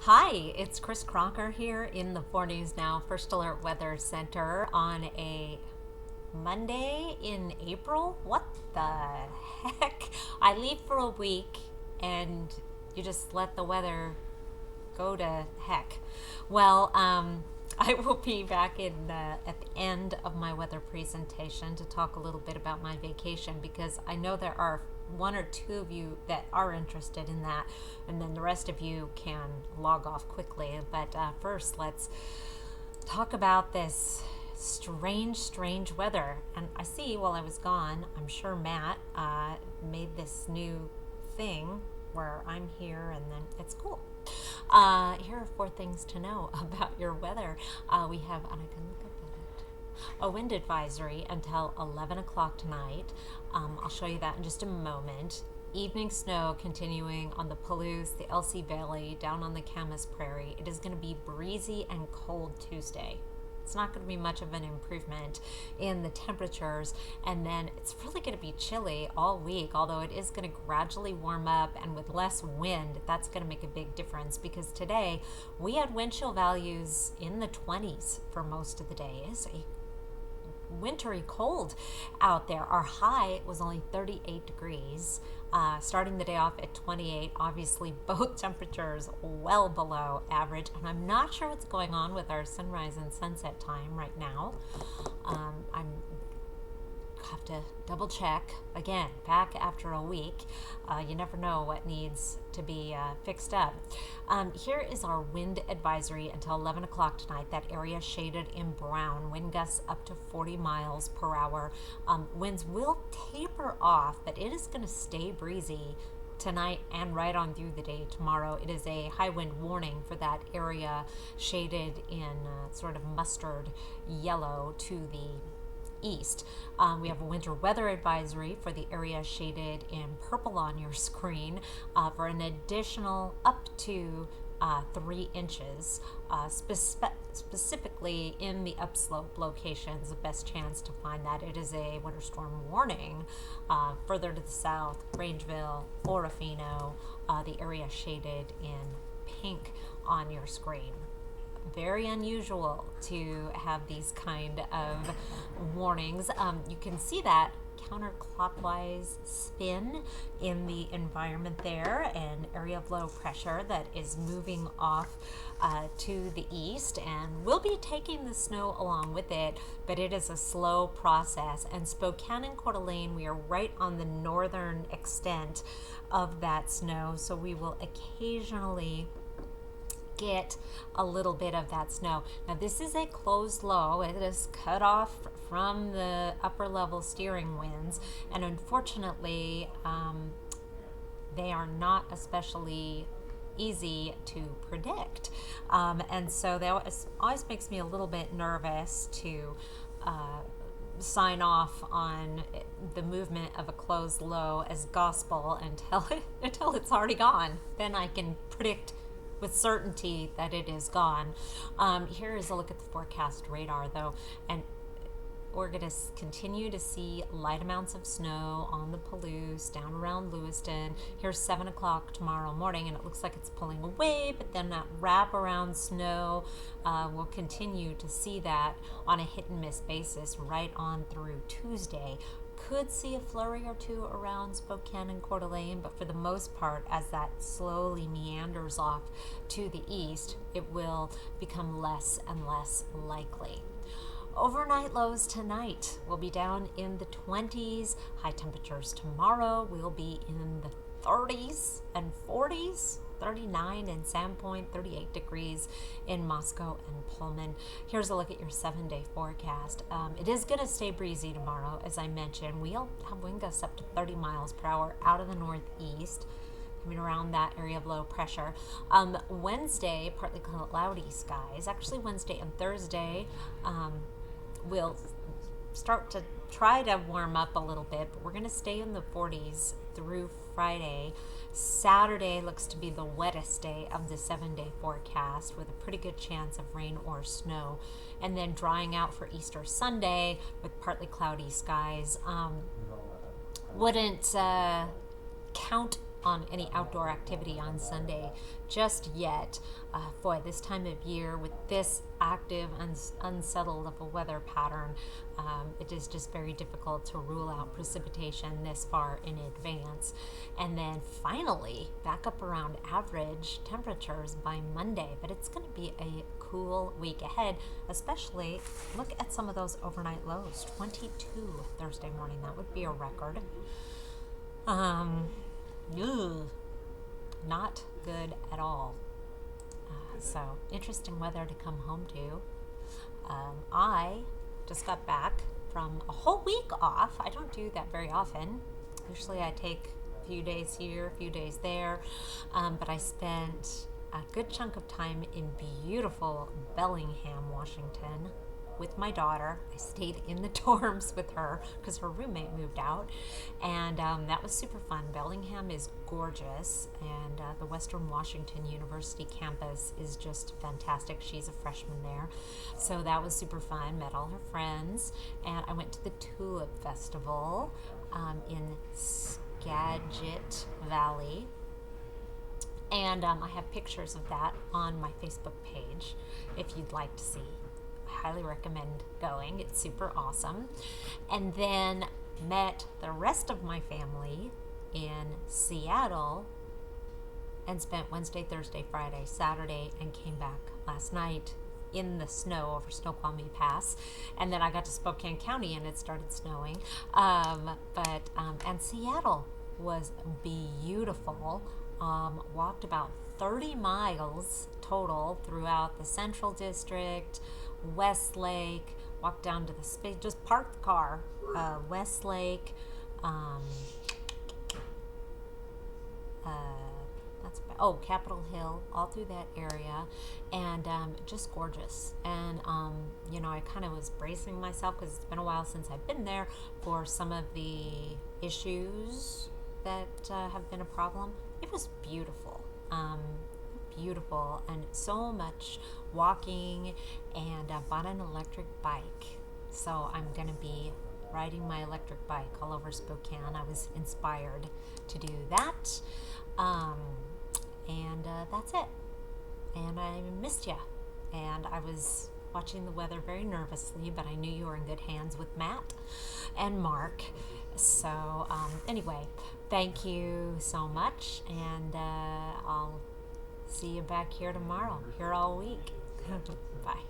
Hi, it's Chris Crocker here in the 4 News Now First Alert Weather Center on a Monday in April. What the heck? I leave for a week and you just let the weather go to heck. Well, I will be back at the end of my weather presentation to talk a little bit about my vacation because I know there are one or two of you that are interested in that, and then the rest of you can log off quickly. But first, let's talk about this strange weather. And I see while I was gone, I'm sure Matt made this new thing where I'm here and then it's cool. Here are four things to know about your weather. We have, and I can look up at it, a wind advisory until 11 o'clock tonight. I'll show you that in just a moment. Evening snow continuing on the Palouse, the LC Valley, down on the Camas Prairie. It is going to be breezy and cold Tuesday. It's not going to be much of an improvement in the temperatures, and then it's really going to be chilly all week, although it is going to gradually warm up, and with less wind that's going to make a big difference because today we had wind chill values in the 20s for most of the day. It's a wintry cold out there. Our high was only 38 degrees, starting the day off at 28. Obviously, both temperatures well below average, and I'm not sure what's going on with our sunrise and sunset time right now. I'm have to double check again back after a week. You never know what needs to be fixed up. Here is our wind advisory until 11 o'clock tonight. That area shaded in brown. Wind gusts up to 40 miles per hour. Winds will taper off, but it is going to stay breezy tonight and right on through the day tomorrow. It is a high wind warning for that area shaded in sort of mustard yellow to the east. We have a winter weather advisory for the area shaded in purple on your screen for an additional up to 3 inches, specifically in the upslope locations. The best chance to find that. It is a winter storm warning further to the south, Rangeville, Orofino, the area shaded in pink on your screen. Very unusual to have these kind of warnings. You can see that counterclockwise spin in the environment there, an area of low pressure that is moving off to the east and will be taking the snow along with it, but it is a slow process. And Spokane and Coeur, we are right on the northern extent of that snow, so we will occasionally get a little bit of that snow. Now this is a closed low. It is cut off from the upper level steering winds, and unfortunately they are not especially easy to predict, and so that always makes me a little bit nervous to sign off on the movement of a closed low as gospel until it's already gone. Then I can predict with certainty that it is gone. Here is a look at the forecast radar, though, and we're going to continue to see light amounts of snow on the Palouse, down around Lewiston. Here's 7 o'clock tomorrow morning, and it looks like it's pulling away, but then that wraparound snow, we'll continue to see that on a hit and miss basis right on through Tuesday. Could see a flurry or two around Spokane and Coeur, but for the most part, as that slowly meanders off to the east, it will become less and less likely. Overnight lows tonight will be down in the 20s. High temperatures tomorrow will be in the 30s and 40s. 39 in Sandpoint, 38 degrees in Moscow and Pullman. Here's a look at your 7-day forecast. It is going to stay breezy tomorrow, as I mentioned. We'll have wind gusts up to 30 miles per hour out of the northeast, coming around that area of low pressure. Wednesday, partly cloudy skies. Actually, Wednesday and Thursday will start to try to warm up a little bit, but we're going to stay in the 40s through Friday. Saturday looks to be the wettest day of the 7-day forecast with a pretty good chance of rain or snow, and then drying out for Easter Sunday with partly cloudy skies. Wouldn't count on any outdoor activity on Sunday just yet. Boy, this time of year with this active and unsettled of a weather pattern, it is just very difficult to rule out precipitation this far in advance. And then finally, back up around average temperatures by Monday. But it's going to be a cool week ahead, especially look at some of those overnight lows. 22 Thursday morning, that would be a record. Ugh, not good at all. So interesting weather to come home to. I just got back from a whole week off. I don't do that very often. Usually I take a few days here, a few days there, but I spent a good chunk of time in beautiful Bellingham, Washington, with my daughter. I stayed in the dorms with her because her roommate moved out, and that was super fun. Bellingham is gorgeous, and the Western Washington University campus is just fantastic. She's a freshman there, so that was super fun. Met all her friends, and I went to the Tulip Festival in Skagit Valley, and I have pictures of that on my Facebook page if you'd like to see. Highly recommend going. It's super awesome. And then met the rest of my family in Seattle and spent Wednesday, Thursday, Friday, Saturday, and came back last night in the snow over Snoqualmie Pass. And then I got to Spokane County and it started snowing. And Seattle was beautiful. Walked about 30 miles total throughout the Central District, Westlake, walked down to the space, just parked the car, Westlake, Capitol Hill, all through that area, and just gorgeous. And I kind of was bracing myself because it's been a while since I've been there for some of the issues that have been a problem. It was beautiful. Beautiful, and so much walking, and bought an electric bike, so I'm gonna be riding my electric bike all over Spokane. I was inspired to do that, and that's it. And I missed you, and I was watching the weather very nervously, but I knew you were in good hands with Matt and Mark. So anyway, thank you so much, and I'll see you back here tomorrow, here all week. Bye.